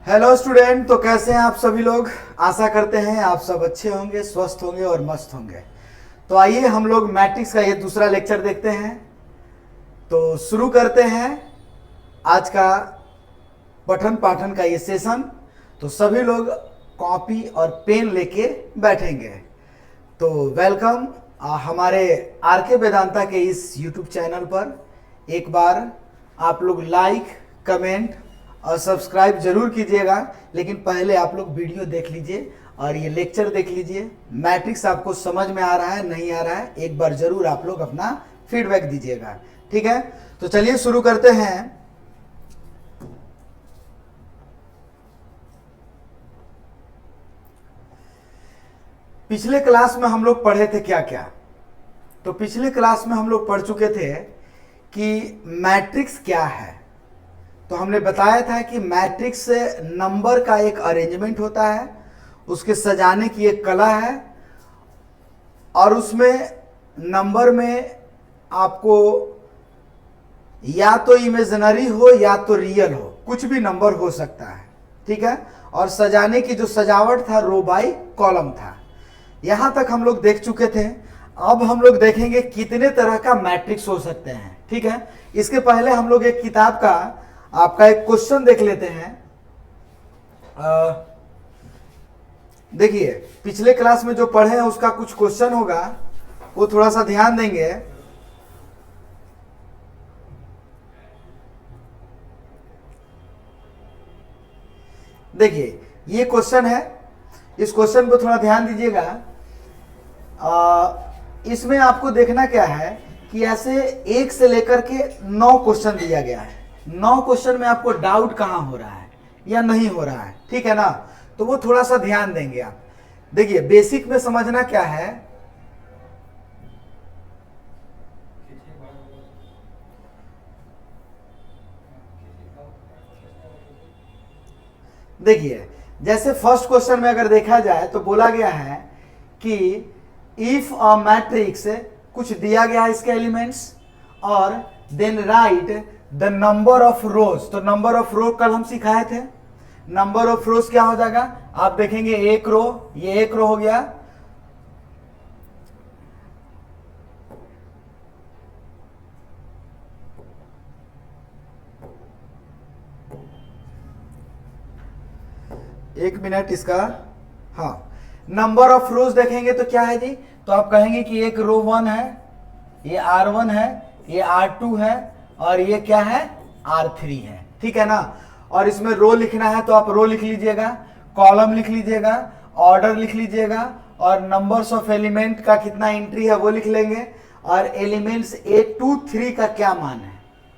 Hello student. तो कैसे हैं आप सभी लोग। आशा करते हैं आप सब अच्छे होंगे, स्वस्थ होंगे और मस्त होंगे। तो आइए हम लोग मैट्रिक्स का ये दूसरा लेक्चर देखते हैं। तो शुरू करते हैं आज का पठन पाठन का ये सेशन। तो सभी लोग कॉपी और पेन लेके बैठेंगे। तो वेलकम हमारे आर के वेदांता के इस यूट्यूब चैनल पर। एक बार आप लोग लाइक, कमेंट और सब्सक्राइब जरूर कीजिएगा, लेकिन पहले आप लोग वीडियो देख लीजिए और ये लेक्चर देख लीजिए। मैट्रिक्स आपको समझ में आ रहा है नहीं आ रहा है, एक बार जरूर आप लोग अपना फीडबैक दीजिएगा, ठीक है। तो चलिए शुरू करते हैं। पिछले क्लास में हम लोग पढ़े थे क्या क्या। तो पिछले क्लास में हम लोग पढ़ चुके थे कि मैट्रिक्स क्या है। तो हमने बताया था कि मैट्रिक्स से नंबर का एक अरेंजमेंट होता है, उसके सजाने की एक कला है, और उसमें नंबर में आपको या तो इमेजिनरी हो या तो रियल हो, कुछ भी नंबर हो सकता है, ठीक है। और सजाने की जो सजावट था रो बाई कॉलम था। यहां तक हम लोग देख चुके थे। अब हम लोग देखेंगे कितने तरह का मैट्रिक्स हो सकते हैं, ठीक है। इसके पहले हम लोग एक किताब का आपका एक क्वेश्चन देख लेते हैं। देखिए पिछले क्लास में जो पढ़े हैं उसका कुछ क्वेश्चन होगा, वो थोड़ा सा ध्यान देंगे। देखिए ये क्वेश्चन है, इस क्वेश्चन पर थोड़ा ध्यान दीजिएगा। इसमें आपको देखना क्या है कि ऐसे 1 से लेकर के 9 क्वेश्चन दिया गया है। 9 क्वेश्चन में आपको डाउट कहां हो रहा है या नहीं हो रहा है, ठीक है ना। तो वो थोड़ा सा ध्यान देंगे आप। देखिए बेसिक में समझना क्या है। देखिए जैसे फर्स्ट क्वेश्चन में अगर देखा जाए तो बोला गया है कि इफ अ मैट्रिक्स, कुछ दिया गया है इसके एलिमेंट्स, और then write the number of rows. तो नंबर ऑफ रो कल हम सिखाए थे। नंबर ऑफ रोज क्या हो जाएगा, आप देखेंगे एक रो, ये एक रो हो गया, एक मिनट इसका, हाँ। नंबर ऑफ रोज देखेंगे तो क्या है जी, तो आप कहेंगे कि एक रो 1 है, ये R1 है, ये R2 है, और ये क्या है R3 है, ठीक है ना। और इसमें रो लिखना है तो आप रो लिख लीजिएगा, कॉलम लिख लीजिएगा, ऑर्डर लिख लीजिएगा, और नंबर्स ऑफ एलिमेंट का कितना एंट्री है वो लिख लेंगे, और एलिमेंट्स A2 3 का क्या मान है।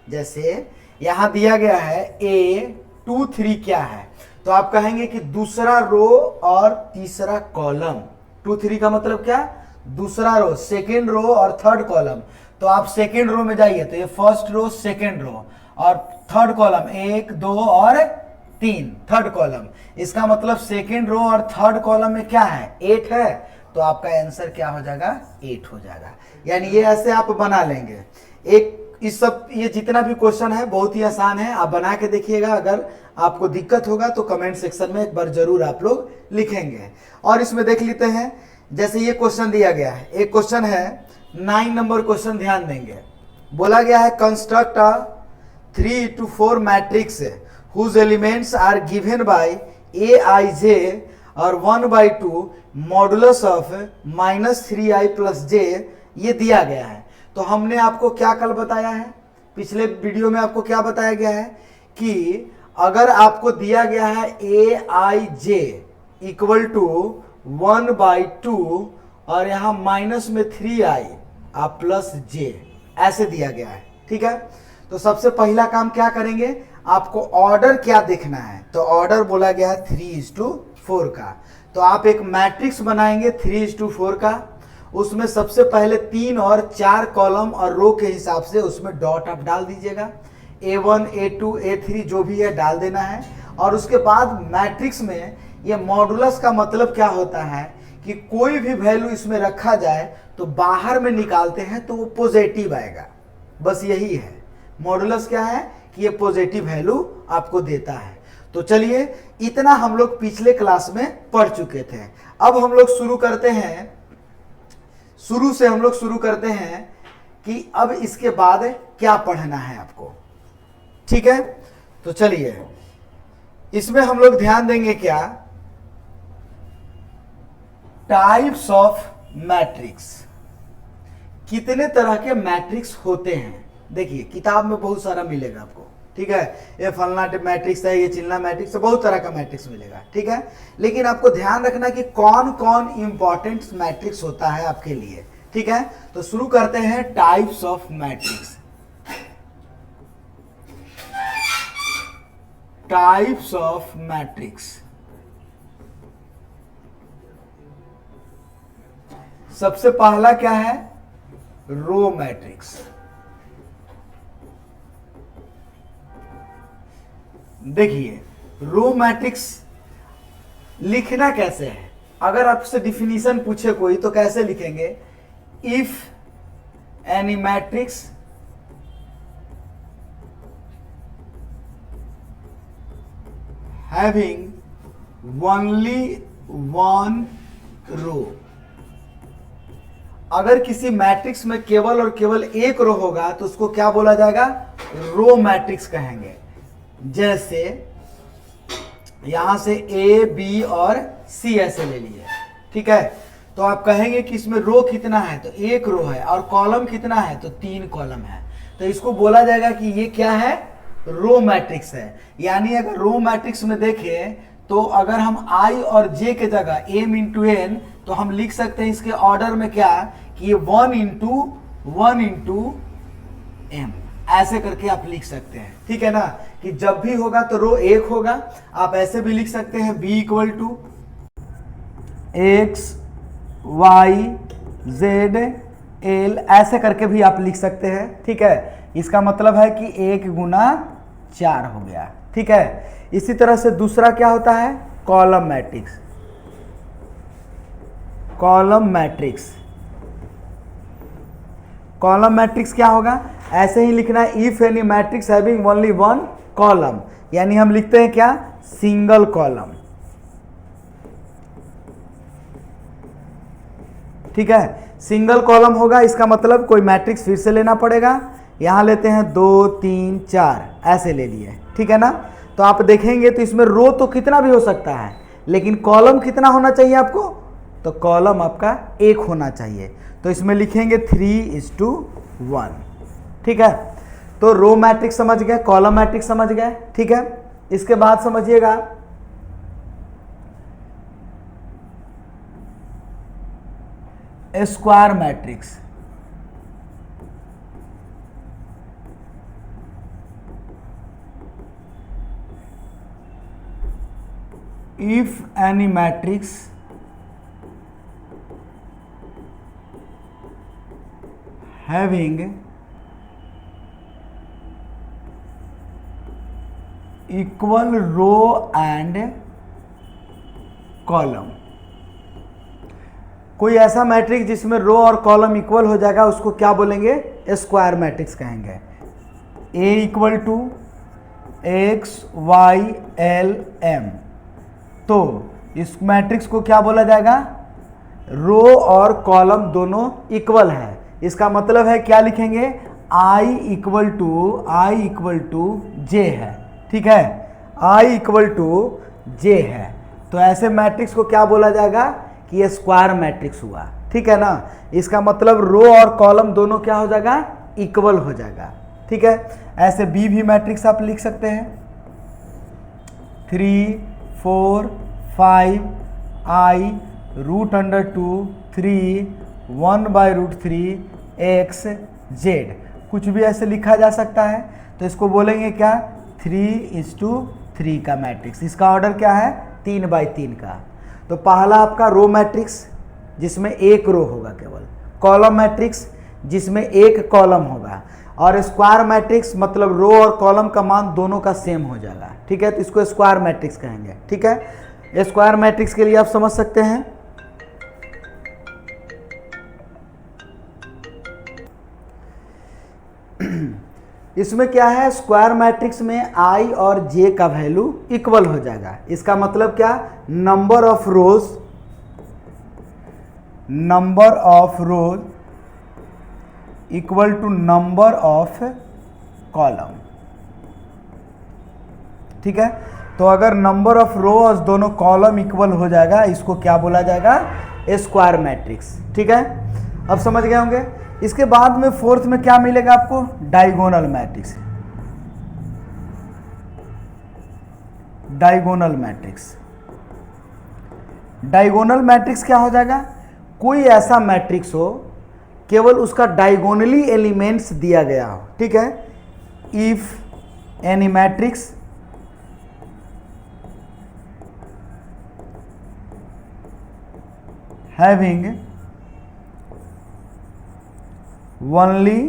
जैसे यहां दिया गया है A2 3 क्या है, तो आप कहेंगे कि दूसरा रो और तीसरा कॉलम। 2 3 का मतलब क्या, दूसरा रो, सेकेंड रो और थर्ड कॉलम। तो आप सेकेंड रो में जाइए तो ये फर्स्ट रो, सेकेंड रो, और थर्ड कॉलम 1 2 और 3, थर्ड कॉलम। इसका मतलब सेकेंड रो और थर्ड कॉलम में क्या है 8 है, तो आपका आंसर क्या हो जाएगा 8 हो जाएगा। यानी ये ऐसे आप बना लेंगे। एक इस सब ये जितना भी क्वेश्चन है बहुत ही आसान है, आप बना के देखिएगा। अगर आपको दिक्कत होगा तो कमेंट सेक्शन में एक बार जरूर आप लोग लिखेंगे। और इसमें देख लेते हैं, जैसे ये क्वेश्चन दिया गया है, एक क्वेश्चन है 9 नंबर क्वेश्चन, ध्यान देंगे। बोला गया है construct a 3:4 matrix whose elements are given by Aij और 1/2 मॉडुलस ऑफ -3i + j, ये दिया गया है। तो हमने आपको क्या कल बताया है, पिछले वीडियो में आपको क्या बताया गया है कि अगर आपको दिया गया है Aij = 1/2 और यहां माइनस में 3i आप +j, ऐसे दिया गया है, ठीक है। तो सबसे पहला काम क्या करेंगे, आपको ऑर्डर क्या देखना है। तो ऑर्डर बोला गया है 3:4 का। तो आप एक मैट्रिक्स बनाएंगे 3:4 का। उसमें सबसे पहले 3 और 4 कॉलम और रो के हिसाब से उसमें डॉट आप डाल दीजिएगा। A1 A2 A3 जो भी है डाल देना है। और उसके बाद मैट्रिक्स में ये मॉडुलस का मतलब क्या होता है कि कोई भी वैल्यू इसमें रखा जाए तो बाहर में निकालते हैं तो वो पॉजिटिव आएगा, बस यही है। मॉडुलस क्या है कि ये पॉजिटिव वैल्यू आपको देता है। तो चलिए, इतना हम लोग पिछले क्लास में पढ़ चुके थे। अब हम लोग शुरू करते हैं, शुरू से हम लोग शुरू करते हैं कि अब इसके बाद क्या पढ़ना है आपको। ठीक है, तो चलिए, इसमें हम लोग ध्यान देंगे क्या, टाइप्स ऑफ मैट्रिक्स। कितने तरह के मैट्रिक्स होते हैं, देखिए किताब में बहुत सारा मिलेगा आपको। ठीक है, ये फलना मैट्रिक्स है, ये चिल्ला मैट्रिक्स है, बहुत तरह का मैट्रिक्स मिलेगा। ठीक है, लेकिन आपको ध्यान रखना कि कौन कौन इंपॉर्टेंट मैट्रिक्स होता है आपके लिए। ठीक है, तो शुरू करते हैं types of matrix. Types of matrix, सबसे पहला क्या है, रो मैट्रिक्स। देखिए, रो मैट्रिक्स लिखना कैसे है, अगर आपसे डिफिनीशन पूछे कोई तो कैसे लिखेंगे, if any matrix having only one row. अगर किसी मैट्रिक्स में केवल और केवल एक रो होगा तो उसको क्या बोला जाएगा, रो मैट्रिक्स कहेंगे। जैसे यहां से ए बी और सी ऐसे ले लिए। ठीक है, तो आप कहेंगे कि इसमें रो कितना है, तो एक रो है, और कॉलम कितना है, तो 3 कॉलम है। तो इसको बोला जाएगा कि ये क्या है, रो मैट्रिक्स है। यानी अगर रो मैट्रिक्स में देखें तो अगर हम आई और जे के जगह एम इंटू एन, तो हम लिख सकते हैं इसके ऑर्डर में क्या, कि ये 1 इंटू एम, ऐसे करके आप लिख सकते हैं। ठीक है ना, कि जब भी होगा तो रो एक होगा। आप ऐसे भी लिख सकते हैं B equal to X Y Z L, ऐसे करके भी आप लिख सकते हैं। ठीक है, इसका मतलब है कि 1 गुना 4 हो गया। ठीक है, इसी तरह से दूसरा क्या होता है, column matrix. Column matrix, column matrix क्या होगा, ऐसे ही लिखना है, if any matrix having only one column, यानी हम लिखते हैं क्या, सिंगल कॉलम। ठीक है, सिंगल कॉलम होगा, इसका मतलब कोई मैट्रिक्स फिर से लेना पड़ेगा। यहां लेते हैं 2 3 4, ऐसे ले लिए। ठीक है ना, तो आप देखेंगे तो इसमें रो तो कितना भी हो सकता है, लेकिन कॉलम कितना होना चाहिए आपको, तो कॉलम आपका 1 होना चाहिए। तो इसमें लिखेंगे 3:1। ठीक है, तो रो मैट्रिक्स समझ गए, कॉलम मैट्रिक्स समझ गए। ठीक है, इसके बाद समझिएगा square matrix. If any matrix having equal row and column, कोई ऐसा मैट्रिक्स जिसमें रो और कॉलम इक्वल हो जाएगा उसको क्या बोलेंगे, स्क्वायर मैट्रिक्स कहेंगे। A equal to X Y L M, तो इस मैट्रिक्स को क्या बोला जाएगा, रो और कॉलम दोनों इक्वल है। इसका मतलब है क्या लिखेंगे, I इक्वल टू जे है। ठीक है, I इक्वल टू जे है, तो ऐसे मैट्रिक्स को क्या बोला जाएगा कि ये स्क्वायर मैट्रिक्स हुआ। ठीक है ना, इसका मतलब रो और कॉलम दोनों क्या हो जाएगा, इक्वल हो जाएगा। ठीक है, ऐसे बी भी मैट्रिक्स आप लिख सकते हैं, 3 4 5 I √2 3 1/√3 एक्स जेड, कुछ भी ऐसे लिखा जा सकता है। तो इसको बोलेंगे क्या, 3:3 का मैट्रिक्स। इसका ऑर्डर क्या है, 3/3 का। तो पहला आपका रो मैट्रिक्स जिसमें एक रो होगा केवल, कॉलम मैट्रिक्स जिसमें एक कॉलम होगा, और स्क्वायर मैट्रिक्स मतलब रो और कॉलम का मान दोनों का सेम हो जाएगा। ठीक है, तो इसको स्क्वायर मैट्रिक्स कहेंगे। ठीक है, स्क्वायर मैट्रिक्स के लिए आप समझ सकते हैं, इसमें क्या है, स्क्वायर मैट्रिक्स में आई और जे का वैल्यू इक्वल हो जाएगा। इसका मतलब क्या, number of rows equal to number of column. ठीक है, तो अगर नंबर ऑफ रोज दोनों कॉलम इक्वल हो जाएगा, इसको क्या बोला जाएगा, स्क्वायर मैट्रिक्स। ठीक है, अब समझ गए होंगे। इसके बाद में फोर्थ में क्या मिलेगा आपको, डायगोनल मैट्रिक्स। डायगोनल मैट्रिक्स क्या हो जाएगा, कोई ऐसा मैट्रिक्स हो केवल उसका डायगोनली एलिमेंट्स दिया गया हो। ठीक है, if any matrix having only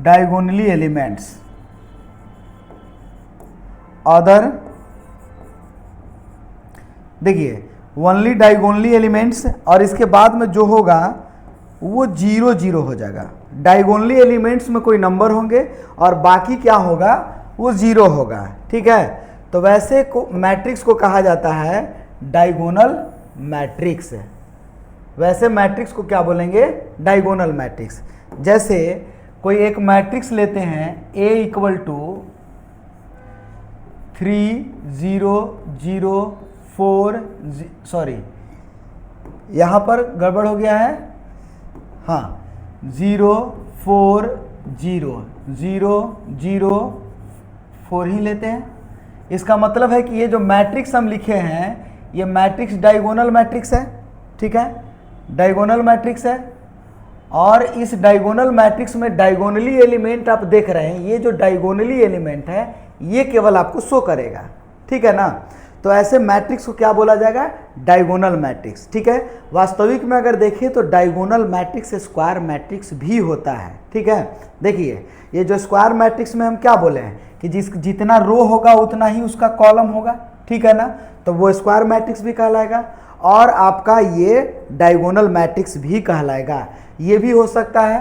diagonally elements other, देखिए ओनली डायगोनली एलिमेंट्स और इसके बाद में जो होगा वो 0 0 हो जाएगा। डायगोनली एलिमेंट्स में कोई नंबर होंगे और बाकी क्या होगा, वो 0 होगा। ठीक है, तो वैसे को मैट्रिक्स को कहा जाता है डायगोनल मैट्रिक्स। वैसे मैट्रिक्स को क्या बोलेंगे, डायगोनल मैट्रिक्स। जैसे कोई एक मैट्रिक्स लेते हैं A इक्वल टू 3 0 0 4, सॉरी यहाँ पर गड़बड़ हो गया है, हाँ 0 4 0 0 0 4 ही लेते हैं। इसका मतलब है कि ये जो मैट्रिक्स हम लिखे हैं ये मैट्रिक्स डायगोनल मैट्रिक्स है। ठीक है, डायगोनल मैट्रिक्स है और इस डायगोनल मैट्रिक्स में डायगोनली एलिमेंट आप देख रहे हैं, ये जो डायगोनली एलिमेंट है ये केवल आपको शो करेगा। ठीक है ना, तो ऐसे मैट्रिक्स को क्या बोला जाएगा, डायगोनल मैट्रिक्स। ठीक है, वास्तविक में अगर देखें तो डायगोनल मैट्रिक्स स्क्वायर मैट्रिक्स भी होता है। ठीक है, देखिए ये जो स्क्वायर मैट्रिक्स में हम क्या बोले हैं कि जितना रो होगा उतना ही उसका कॉलम होगा। ठीक है ना, तो वो स्क्वायर मैट्रिक्स भी कहलाएगा और आपका ये डायगोनल मैट्रिक्स भी कहलाएगा। ये भी हो सकता है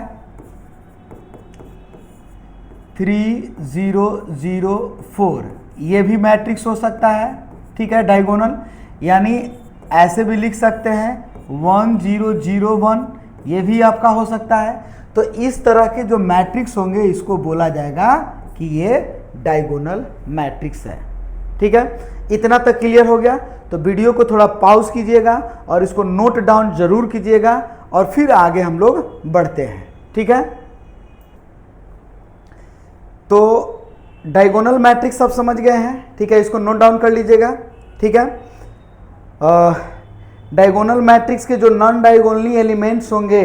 3 0 0 4, ये भी मैट्रिक्स हो सकता है। ठीक है, डायगोनल, यानी ऐसे भी लिख सकते हैं 1 0 0 1, ये भी आपका हो सकता है। तो इस तरह के जो मैट्रिक्स होंगे इसको बोला जाएगा कि ये डायगोनल मैट्रिक्स है। ठीक है, इतना तक क्लियर हो गया। तो वीडियो को थोड़ा पॉज कीजिएगा और इसको नोट डाउन जरूर कीजिएगा और फिर आगे हम लोग बढ़ते हैं। ठीक है, तो डायगोनल मैट्रिक्स सब समझ गए हैं। ठीक है, इसको नोट डाउन कर लीजिएगा। ठीक है, डायगोनल मैट्रिक्स के जो नॉन डायगोनली एलिमेंट्स होंगे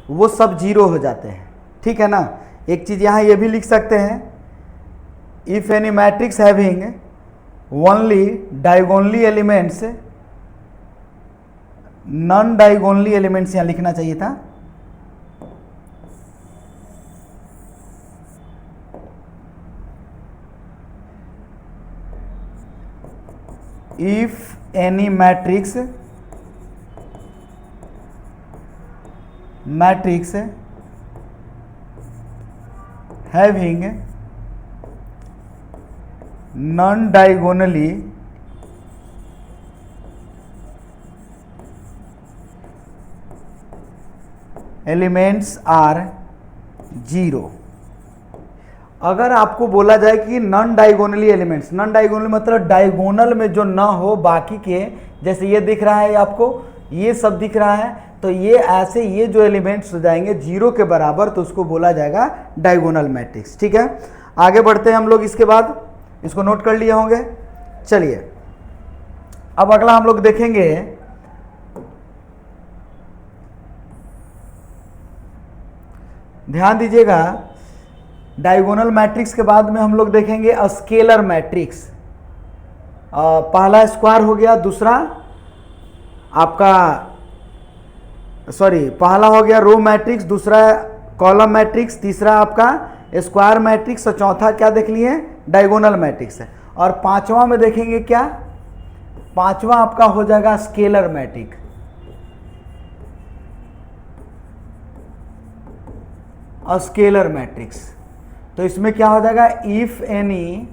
वो सब 0 हो जाते हैं। ठीक है ना, एक चीज़ यहाँ ये भी लिख सकते हैं, if any matrix having only diagonally elements, non diagonally elements यहाँ लिखना चाहिए था, if any matrix having non-diagonally elements are 0। अगर आपको बोला जाए कि non diagonally elements, non diagonally मतलब डायगोनल में जो ना हो बाकी के, जैसे ये दिख रहा है आपको, ये सब दिख रहा है, तो ये ऐसे ये जो एलिमेंट्स हो जाएंगे 0 के बराबर, तो उसको बोला जाएगा डायगोनल मैट्रिक्स। ठीक है, आगे बढ़ते हैं हम लोग। इसके बाद इसको नोट कर लिए होंगे। चलिए अब अगला हम लोग देखेंगे ध्यान दीजिएगा, डायगोनल मैट्रिक्स के बाद में हम लोग देखेंगे स्केलर मैट्रिक्स। पहला स्क्वायर हो गया, दूसरा आपका पहला हो गया रो मैट्रिक्स, दूसरा कॉलम मैट्रिक्स, तीसरा आपका स्क्वायर मैट्रिक्स और चौथा क्या देख लिए, डायगोनल मैट्रिक्स है। और पांचवा में देखेंगे क्या, पांचवा आपका हो जाएगा स्केलर मैट्रिक्स। Scalar matrix. तो इसमें क्या हो जाएगा, if any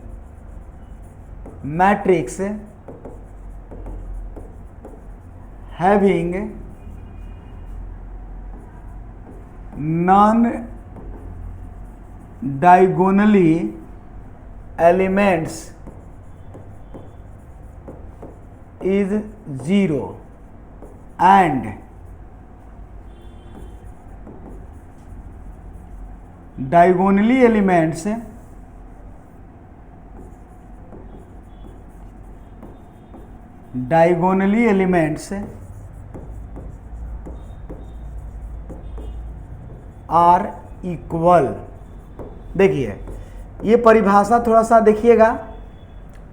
matrix having non diagonally elements is 0 and diagonally elements are equal। देखिए ये परिभाषा थोड़ा सा देखिएगा,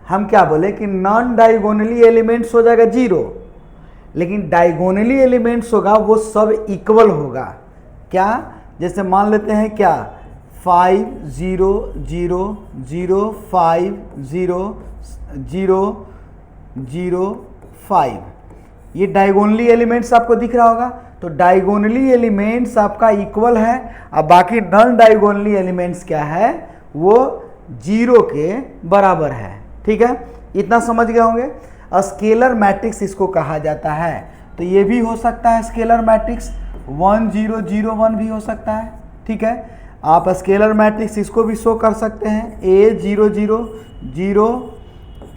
हम क्या बोले कि नॉन डायगोनली एलिमेंट्स हो जाएगा 0, लेकिन डायगोनली एलिमेंट्स होगा वो सब इक्वल होगा। क्या, जैसे मान लेते हैं क्या 5 0 0 0 5 0 0 0 5, ये डायगोनली एलिमेंट्स आपको दिख रहा होगा। तो डायगोनली एलिमेंट्स आपका इक्वल है, अब बाकी नॉन डायगोनली एलिमेंट्स क्या है, वो 0 के बराबर है। ठीक है, इतना समझ गए होंगे। स्केलर मैट्रिक्स इसको कहा जाता है। तो ये भी हो सकता है स्केलर मैट्रिक्स 1 0 0 1 भी हो सकता है। ठीक है, आप स्केलर मैट्रिक्स इसको भी शो कर सकते हैं, A 0 0 0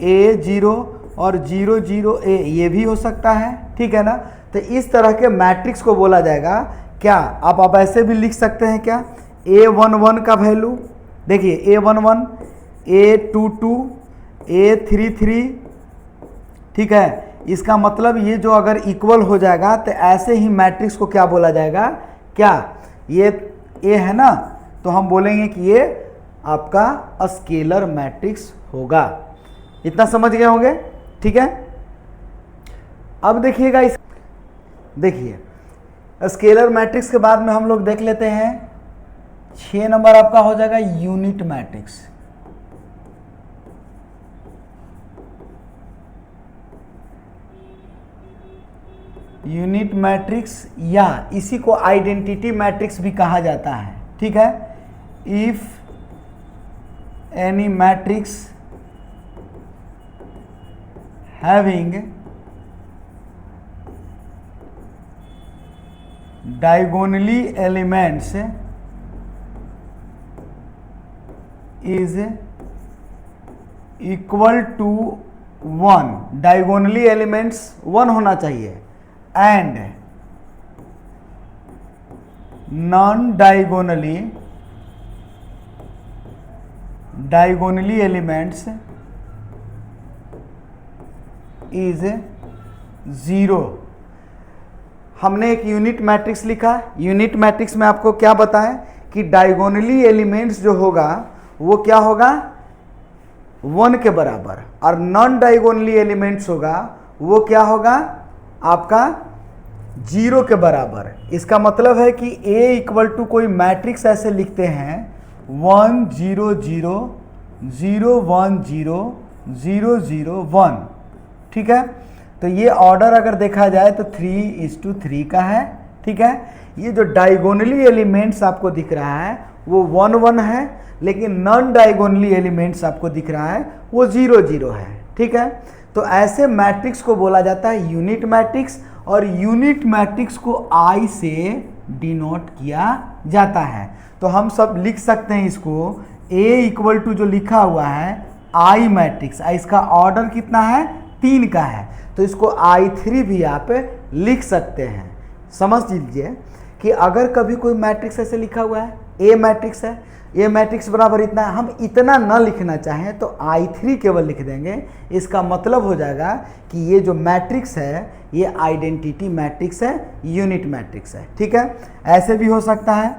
A 0 और 0 0 A, ये भी हो सकता है। ठीक है ना, तो इस तरह के मैट्रिक्स को बोला जाएगा क्या, आप ऐसे भी लिख सकते हैं क्या, A11 का वैल्यू देखिए A11 A22 A33। ठीक है, इसका मतलब ये जो अगर इक्वल हो जाएगा तो ऐसे ही मैट्रिक्स को क्या बोला जाएगा, क्या ये A है ना, तो हम बोलेंगे कि ये आपका स्केलर मैट्रिक्स होगा। इतना समझ गए होंगे। ठीक है, अब देखिएगा देखिए स्केलर मैट्रिक्स के बाद में हम लोग देख लेते हैं 6 नंबर आपका हो जाएगा यूनिट मैट्रिक्स। यूनिट मैट्रिक्स या इसी को आइडेंटिटी मैट्रिक्स भी कहा जाता है। ठीक है, if any matrix having diagonally elements is equal to 1, diagonally elements 1 होना चाहिए, and non diagonally elements is 0। हमने एक यूनिट मैट्रिक्स लिखा। यूनिट मैट्रिक्स में आपको क्या बताएं कि डायगोनली एलिमेंट्स जो होगा वो क्या होगा 1 के बराबर, और नॉन डायगोनली एलिमेंट्स होगा वो क्या होगा आपका 0 के बराबर। इसका मतलब है कि A इक्वल टू कोई मैट्रिक्स ऐसे लिखते हैं 1 0 0 0 1 0 0 0 1। ठीक है, तो ये ऑर्डर अगर देखा जाए तो 3:3 का है। ठीक है, ये जो डायगोनली एलिमेंट्स आपको दिख रहा है वो 1 1 है, लेकिन नॉन डायगोनली एलिमेंट्स आपको दिख रहा है वो 0 0 है। ठीक है, तो ऐसे मैट्रिक्स को बोला जाता है यूनिट मैट्रिक्स, और यूनिट मैट्रिक्स को I से डिनोट किया जाता है। तो हम सब लिख सकते हैं इसको A इक्वल टू जो लिखा हुआ है I मैट्रिक्स, इसका ऑर्डर कितना है 3 का है, तो इसको I3 भी आप लिख सकते हैं। समझ लीजिए कि अगर कभी कोई मैट्रिक्स ऐसे लिखा हुआ है A मैट्रिक्स है, A मैट्रिक्स बराबर इतना है, हम इतना न लिखना चाहें तो I3 केवल लिख देंगे। इसका मतलब हो जाएगा कि ये जो मैट्रिक्स है ये आइडेंटिटी मैट्रिक्स है, यूनिट मैट्रिक्स है। ठीक है, ऐसे भी हो सकता है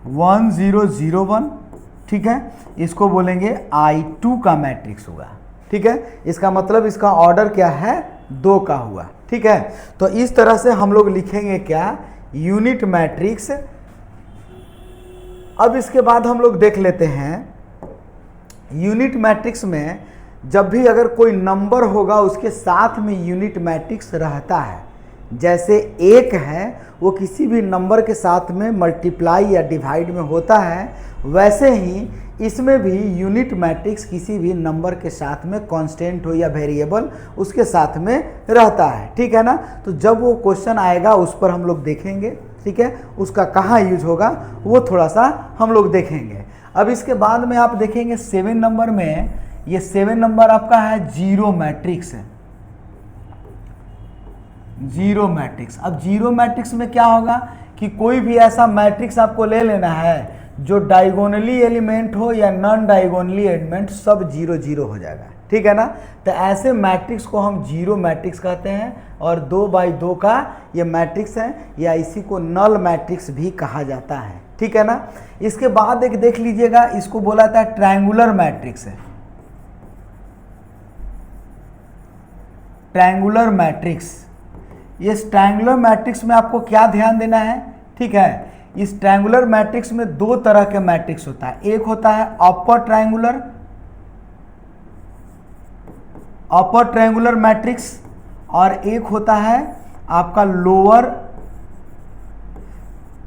1 0 0 1। ठीक है, इसको बोलेंगे I2 का मैट्रिक्स होगा। ठीक है, इसका मतलब इसका ऑर्डर क्या है 2 का हुआ। ठीक है, तो इस तरह से हम लोग लिखेंगे क्या यूनिट मैट्रिक्स। अब इसके बाद हम लोग देख लेते हैं यूनिट मैट्रिक्स में जब भी अगर कोई नंबर होगा उसके साथ में यूनिट मैट्रिक्स रहता है। जैसे 1 है वो किसी भी नंबर के साथ में मल्टीप्लाई या डिवाइड में होता है, वैसे ही इसमें भी यूनिट मैट्रिक्स किसी भी नंबर के साथ में कांस्टेंट हो या वेरिएबल उसके साथ में रहता है। ठीक है ना। तो जब वो क्वेश्चन आएगा उस पर हम लोग देखेंगे। ठीक है, उसका कहाँ यूज होगा वो थोड़ा सा हम लोग देखेंगे। अब इसके बाद में आप देखेंगे 7 नंबर में, ये 7 नंबर आपका है जीरो मैट्रिक्स है, जीरो मैट्रिक्स। अब जीरो मैट्रिक्स में क्या होगा कि कोई भी ऐसा मैट्रिक्स आपको ले लेना है जो डायगोनली एलिमेंट हो या नॉन डायगोनली एलिमेंट सब 0 0 हो जाएगा। ठीक है ना। तो ऐसे मैट्रिक्स को हम जीरो मैट्रिक्स कहते हैं और 2 बाई 2 का ये मैट्रिक्स है, या इसी को नल मैट्रिक्स भी कहा जाता है। ठीक है ना। इसके बाद एक देख लीजिएगा, इसको बोला जाता है ट्रायंगुलर मैट्रिक्स है, ट्रायंगुलर मैट्रिक्स। इस ट्रायंगुलर मैट्रिक्स में आपको क्या ध्यान देना है, ठीक है, इस ट्रायंगुलर मैट्रिक्स में 2 तरह के मैट्रिक्स होता है। एक होता है अपर ट्रायंगुलर मैट्रिक्स और एक होता है आपका लोअर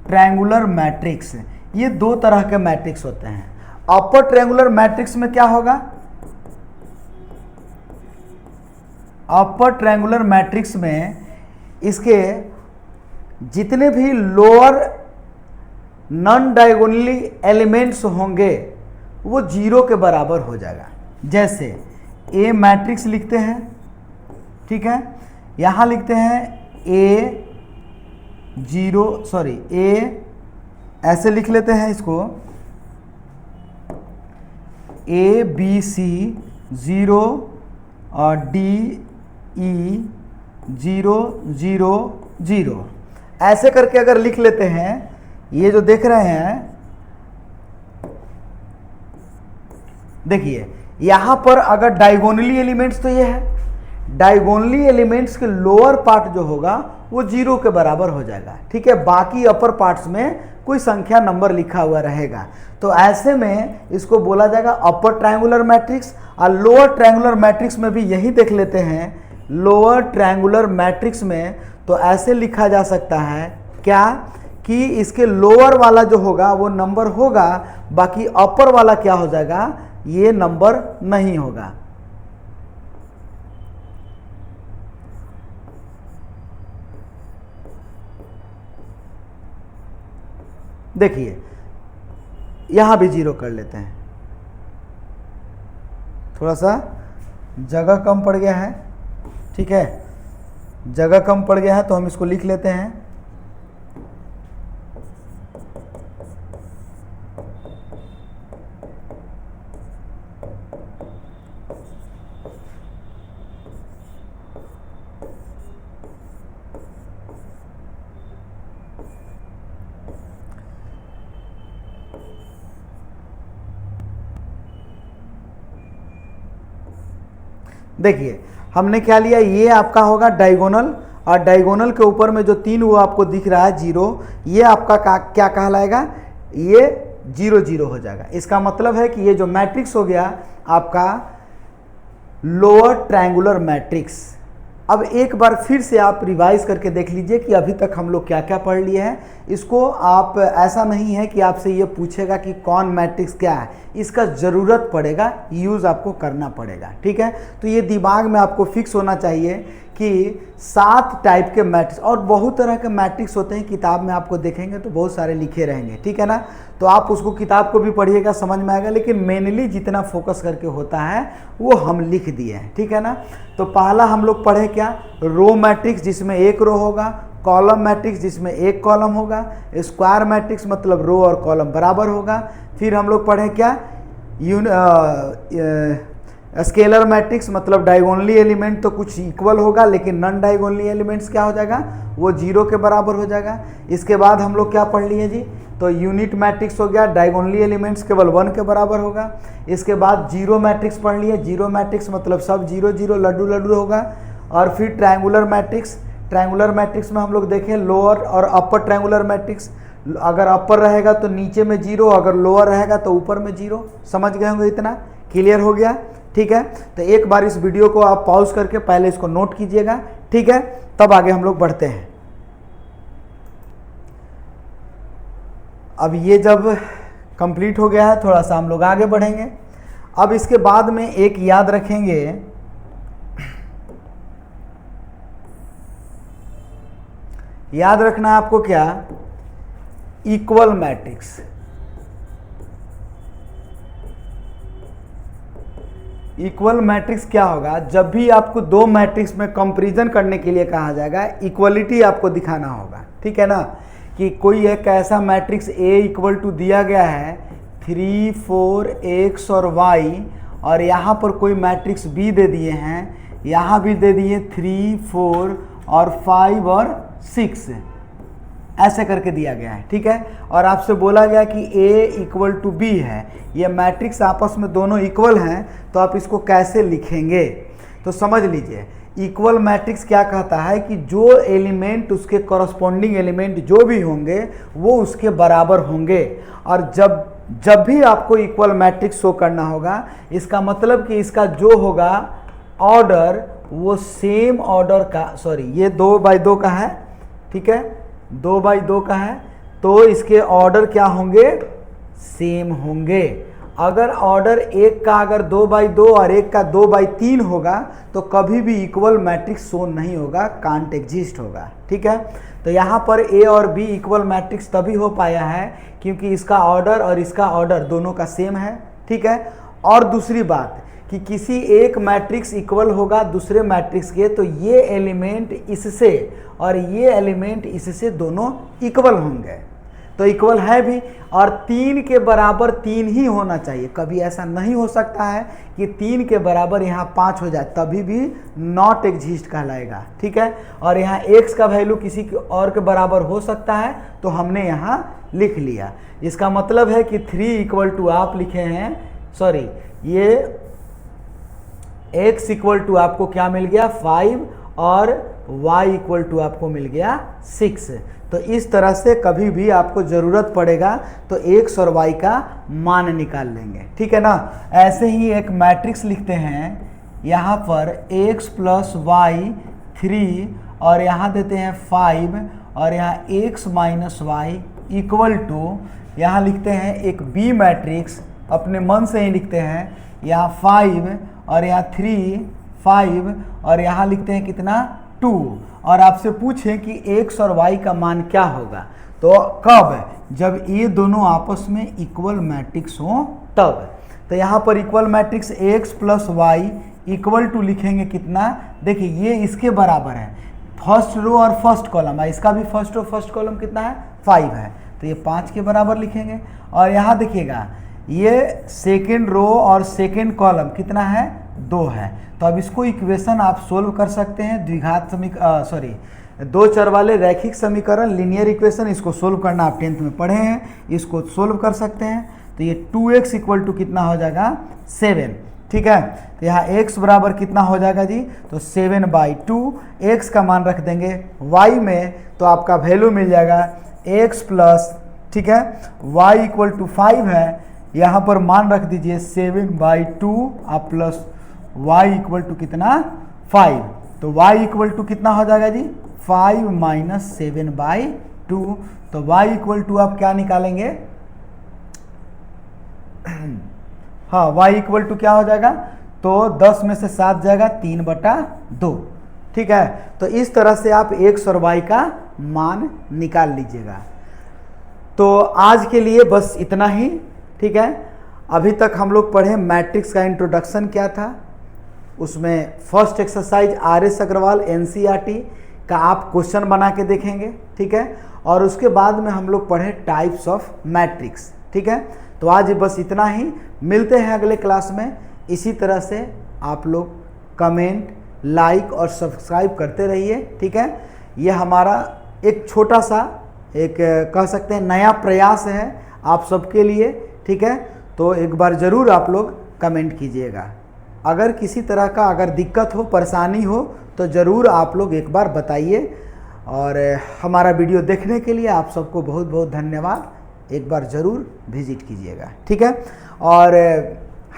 ट्रायंगुलर मैट्रिक्स। ये 2 तरह के मैट्रिक्स होते हैं। अपर ट्रायंगुलर मैट्रिक्स में क्या होगा, अपर ट्रायंगुलर मैट्रिक्स में इसके जितने भी लोअर नॉन डायगोनली एलिमेंट्स होंगे वो 0 के बराबर हो जाएगा। जैसे ए मैट्रिक्स लिखते हैं, ठीक है, यहाँ लिखते हैं ए ऐसे लिख लेते हैं इसको, ए बी सी 0 और डी ई 0 0 0 ऐसे करके अगर लिख लेते हैं, ये जो देख रहे हैं, देखिए यहां पर अगर डायगोनली एलिमेंट्स तो ये है, डायगोनली एलिमेंट्स के लोअर पार्ट जो होगा वो 0 के बराबर हो जाएगा। ठीक है, बाकी अपर पार्ट्स में कोई संख्या नंबर लिखा हुआ रहेगा। तो ऐसे में इसको बोला जाएगा अपर ट्रायंगुलर मैट्रिक्स। और लोअर ट्रायंगुलर मैट्रिक्स में भी यही देख लेते हैं, लोअर ट्रायंगुलर मैट्रिक्स में तो ऐसे लिखा जा सकता है क्या कि इसके लोअर वाला जो होगा वो नंबर होगा, बाकी अपर वाला क्या हो जाएगा, ये नंबर नहीं होगा। देखिए यहां भी 0 कर लेते हैं, थोड़ा सा जगह कम पड़ गया है। ठीक है, जगह कम पड़ गया है तो हम इसको लिख लेते हैं, देखिए हमने क्या लिया, ये आपका होगा डायगोनल और डायगोनल के ऊपर में जो 3 वो आपको दिख रहा है 0, ये आपका क्या कहलाएगा, ये 0 0 हो जाएगा। इसका मतलब है कि ये जो मैट्रिक्स हो गया आपका लोअर ट्रायंगुलर मैट्रिक्स। अब एक बार फिर से आप रिवाइज करके देख लीजिए कि अभी तक हम लोग क्या क्या पढ़ लिए हैं। इसको आप ऐसा नहीं है कि आपसे ये पूछेगा कि कौन मैट्रिक्स क्या है, इसका ज़रूरत पड़ेगा, यूज़ आपको करना पड़ेगा। ठीक है, तो ये दिमाग में आपको फिक्स होना चाहिए कि 7 टाइप के मैट्रिक्स, और बहुत तरह के मैट्रिक्स होते हैं, किताब में आपको देखेंगे तो बहुत सारे लिखे रहेंगे। ठीक है ना, तो आप उसको किताब को भी पढ़िएगा, समझ में आएगा, लेकिन मेनली जितना फोकस करके होता है वो हम लिख दिए हैं। ठीक है ना, तो पहला हम लोग पढ़े क्या, रो मैट्रिक्स जिसमें 1 रो होगा, कॉलम मैट्रिक्स जिसमें 1 कॉलम होगा, स्क्वायर मैट्रिक्स मतलब रो और कॉलम बराबर होगा। फिर हम लोग पढ़े क्या, स्केलर मैट्रिक्स मतलब डायगोनली एलिमेंट तो कुछ इक्वल होगा, लेकिन नॉन डायगोनली एलिमेंट्स क्या हो जाएगा, वो 0 के बराबर हो जाएगा। इसके बाद हम लोग क्या पढ़ लिए जी, तो यूनिट मैट्रिक्स हो गया, डायगोनली एलिमेंट्स केवल 1 के बराबर होगा। इसके बाद जीरो मैट्रिक्स पढ़ लिए, जीरो मैट्रिक्स मतलब सब 0 0 लड्डू लड्डू होगा। और फिर ट्रायंगुलर मैट्रिक्स, ट्रायंगुलर मैट्रिक्स में हम लोग देखें लोअर और अपर ट्रायंगुलर मैट्रिक्स, अगर अपर रहेगा तो नीचे में 0, अगर लोअर रहेगा तो ऊपर में 0। समझ गए होंगे, इतना क्लियर हो गया। ठीक है, तो एक बार इस वीडियो को आप पॉज करके पहले इसको नोट कीजिएगा। ठीक है, तब आगे हम लोग बढ़ते हैं। अब ये जब कंप्लीट हो गया है, थोड़ा सा हम लोग आगे बढ़ेंगे। अब इसके बाद में एक याद रखेंगे, याद रखना है आपको क्या, इक्वल मैट्रिक्स। इक्वल मैट्रिक्स क्या होगा, जब भी आपको दो मैट्रिक्स में कंपैरिजन करने के लिए कहा जाएगा, इक्वलिटी आपको दिखाना होगा, ठीक है ना, कि कोई एक ऐसा मैट्रिक्स A इक्वल टू दिया गया है 3 4 x और y, और यहाँ पर कोई मैट्रिक्स B दे दिए हैं, यहाँ भी दे दिए 3 4 और 5 और 6, ऐसे करके दिया गया है, ठीक है। और आपसे बोला गया कि A इक्वल टू B है, ये मैट्रिक्स आपस में दोनों इक्वल हैं, तो आप इसको कैसे लिखेंगे, तो समझ लीजिए। इक्वल मैट्रिक्स क्या कहता है कि जो एलिमेंट उसके कॉरस्पॉन्डिंग एलिमेंट जो भी होंगे वो उसके बराबर होंगे, और जब भी आपको इक्वल मैट्रिक्स शो करना होगा, इसका मतलब कि इसका जो होगा ऑर्डर वो सेम ऑर्डर का, सॉरी ये 2x2 का है, ठीक है, 2x2 का है, तो इसके ऑर्डर क्या होंगे, सेम होंगे। अगर ऑर्डर एक का अगर 2x2 और एक का 2x3 होगा तो कभी भी इक्वल मैट्रिक्स शो नहीं होगा, कांट एग्जिस्ट होगा, ठीक है। तो यहाँ पर A और B इक्वल मैट्रिक्स तभी हो पाया है क्योंकि इसका ऑर्डर और इसका ऑर्डर दोनों का सेम है, ठीक है। और दूसरी बात कि किसी एक मैट्रिक्स इक्वल होगा दूसरे मैट्रिक्स के, तो ये एलिमेंट इससे और ये एलिमेंट इससे दोनों इक्वल होंगे, तो इक्वल है भी। और 3 के बराबर 3 ही होना चाहिए, कभी ऐसा नहीं हो सकता है कि 3 के बराबर यहाँ 5 हो जाए, तभी भी नॉट एग्जिस्ट कहलाएगा, ठीक है। और यहाँ x का वैल्यू किसी और के बराबर हो सकता है, तो हमने यहाँ लिख लिया। इसका मतलब है कि 3 इक्वल टू आप लिखे हैं, सॉरी ये x इक्वल टू आपको क्या मिल गया 5 और y इक्वल टू आपको मिल गया 6। तो इस तरह से कभी भी आपको ज़रूरत पड़ेगा तो x और y का मान निकाल लेंगे, ठीक है ना। ऐसे ही एक मैट्रिक्स लिखते हैं, यहाँ पर x प्लस वाई 3 और यहाँ देते हैं 5 और यहाँ x minus Y equal to, यहाँ लिखते हैं एक b मैट्रिक्स, अपने मन से ही लिखते हैं, यहाँ 5 और यहाँ 3 5 और यहाँ लिखते हैं कितना 2। और आपसे पूछें कि x और y का मान क्या होगा, तो कब, जब ये दोनों आपस में इक्वल मैट्रिक्स हो तब। तो यहाँ पर equal matrix x plus Y equal to लिखेंगे कितना, देखिए ये इसके बराबर है, फर्स्ट रो और फर्स्ट कॉलम है, इसका भी फर्स्ट रो फर्स्ट कॉलम कितना है 5 है, तो ये 5 के बराबर लिखेंगे। और यहाँ देखिएगा ये सेकेंड रो और सेकेंड कॉलम कितना है 2 है, तो अब इसको इक्वेशन आप सोल्व कर सकते हैं, द्विघात दो चर वाले रैखिक समीकरण लीनियर इक्वेशन, इसको सोल्व करना आप 10th में पढ़े हैं, इसको सोल्व कर सकते हैं। तो ये 2x इक्वल टू कितना हो जाएगा 7, ठीक है। तो यहाँ x बराबर कितना हो जाएगा जी, तो 7/2, x का मान रख देंगे y में, तो आपका वैल्यू मिल जाएगा x प्लस, ठीक है, y इक्वल टू 5 है, यहाँ पर मान रख दीजिए 7/2 आप प्लस y इक्वल टू कितना 5, तो y इक्वल टू कितना हो जाएगा जी 5 माइनस 7/2, तो y इक्वल टू आप क्या निकालेंगे, हाँ y इक्वल टू क्या हो जाएगा, तो 10 में से 7 जाएगा 3/2, ठीक है। तो इस तरह से आप x और y का मान निकाल लीजिएगा। तो आज के लिए बस इतना ही, ठीक है। अभी तक हम लोग पढ़े मैट्रिक्स का इंट्रोडक्शन क्या था, उसमें first exercise RS Agarwal NCERT का आप क्वेश्चन बना के देखेंगे, ठीक है। और उसके बाद में हम लोग पढ़े टाइप्स ऑफ मैट्रिक्स, ठीक है। तो आज बस इतना ही, मिलते हैं अगले क्लास में। इसी तरह से आप लोग कमेंट, लाइक और सब्सक्राइब करते रहिए, ठीक है। यह हमारा एक छोटा सा एक कह सकते हैं नया प्रयास है आप सबके लिए, ठीक है। तो एक बार ज़रूर आप लोग कमेंट कीजिएगा, अगर किसी तरह का अगर दिक्कत हो परेशानी हो तो ज़रूर आप लोग एक बार बताइए। और हमारा वीडियो देखने के लिए आप सबको बहुत बहुत धन्यवाद, एक बार ज़रूर विजिट कीजिएगा, ठीक है। और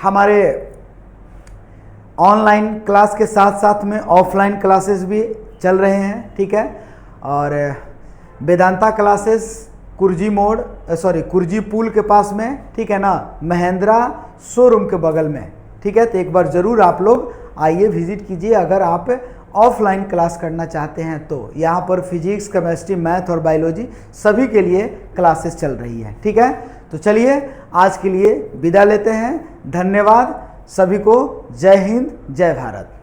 हमारे ऑनलाइन क्लास के साथ साथ में ऑफलाइन क्लासेस भी चल रहे हैं, ठीक है। और वेदांता क्लासेस कुर्जी मोड़ कुर्जी पुल के पास में, ठीक है ना, महिंद्रा शोरूम के बगल में, ठीक है। तो एक बार ज़रूर आप लोग आइए, विजिट कीजिए। अगर आप ऑफलाइन क्लास करना चाहते हैं तो यहाँ पर फिजिक्स, केमिस्ट्री, मैथ और बायोलॉजी सभी के लिए क्लासेस चल रही है, ठीक है। तो चलिए आज के लिए विदा लेते हैं। धन्यवाद सभी को। जय हिंद, जय भारत।